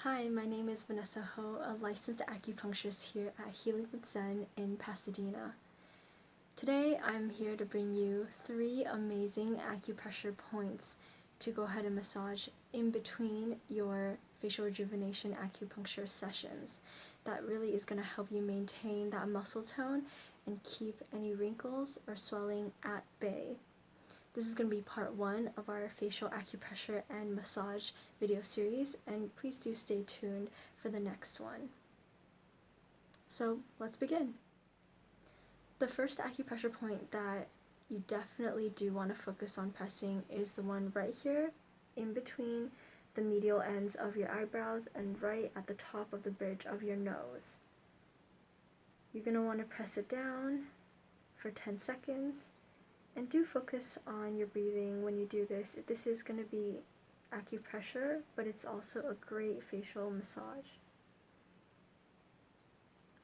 Hi, my name is Vanessa Ho, a licensed acupuncturist here at Healing with Zen in Pasadena. Today I'm here to bring you 3 amazing acupressure points to go ahead and massage in between your facial rejuvenation acupuncture sessions. That really is going to help you maintain that muscle tone and keep any wrinkles or swelling at bay. This is going to be part 1 of our facial acupressure and massage video series, and please do stay tuned for the next one. So let's begin. The first acupressure point that you definitely do want to focus on pressing is the one right here in between the medial ends of your eyebrows and right at the top of the bridge of your nose. You're going to want to press it down for 10 seconds. And do focus on your breathing when you do this. This is going to be acupressure, but it's also a great facial massage.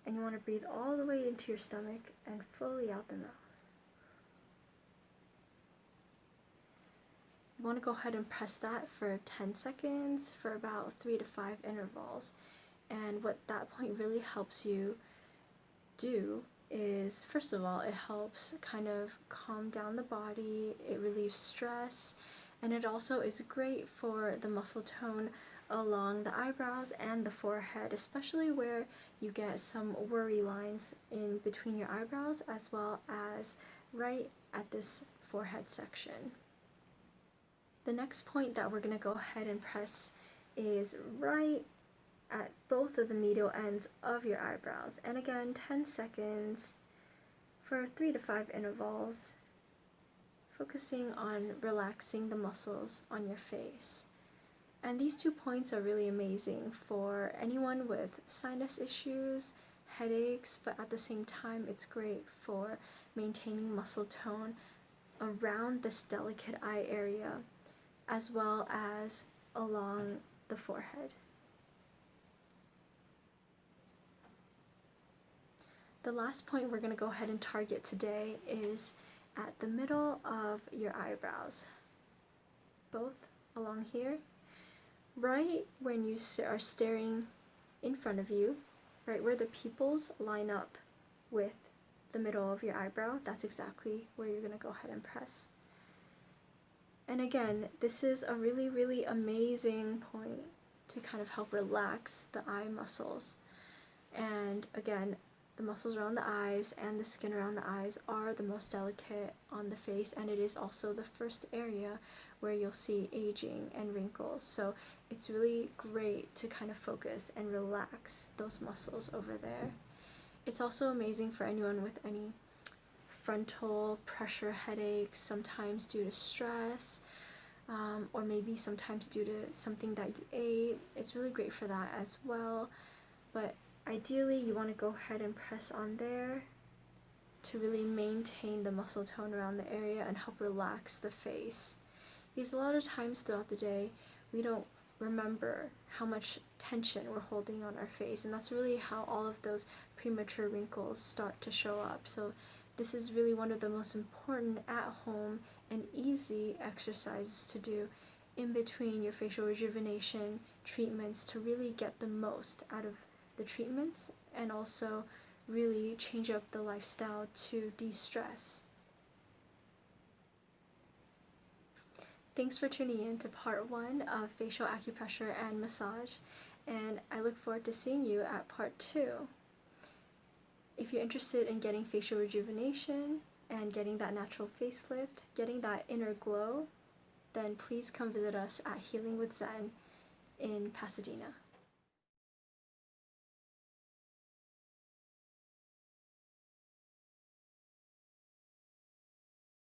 And you want to breathe all the way into your stomach and fully out the mouth. You want to go ahead and press that for 10 seconds for about 3 to 5 intervals. And what that point really helps you do is, first of all, it helps kind of calm down the body, it relieves stress, and it also is great for the muscle tone along the eyebrows and the forehead, especially where you get some worry lines in between your eyebrows as well as right at this forehead section. The next point that we're going to go ahead and press is right at both of the medial ends of your eyebrows, and again 10 seconds for 3 to 5 intervals, focusing on relaxing the muscles on your face. And these 2 points are really amazing for anyone with sinus issues, headaches, but at the same time it's great for maintaining muscle tone around this delicate eye area as well as along the forehead. The last point we're going to go ahead and target today is at the middle of your eyebrows, both along here, right when you are staring in front of you, right where the pupils line up with the middle of your eyebrow. That's exactly where you're going to go ahead and press. And again, this is a really amazing point to kind of help relax the eye muscles. And again, the muscles around the eyes and the skin around the eyes are the most delicate on the face, and it is also the first area where you'll see aging and wrinkles. So it's really great to kind of focus and relax those muscles over there. It's also amazing for anyone with any frontal pressure headaches, sometimes due to stress, or maybe sometimes due to something that you ate. It's really great for that as well. But ideally, you want to go ahead and press on there to really maintain the muscle tone around the area and help relax the face. Because a lot of times throughout the day, we don't remember how much tension we're holding on our face, and that's really how all of those premature wrinkles start to show up. So this is really one of the most important at-home and easy exercises to do in between your facial rejuvenation treatments to really get the most out of the treatments and also really change up the lifestyle to de-stress. Thanks for tuning in to part 1 of facial acupressure and massage, and I look forward to seeing you at part 2. If you're interested in getting facial rejuvenation and getting that natural facelift, getting that inner glow, then please come visit us at Healing with Zen in Pasadena.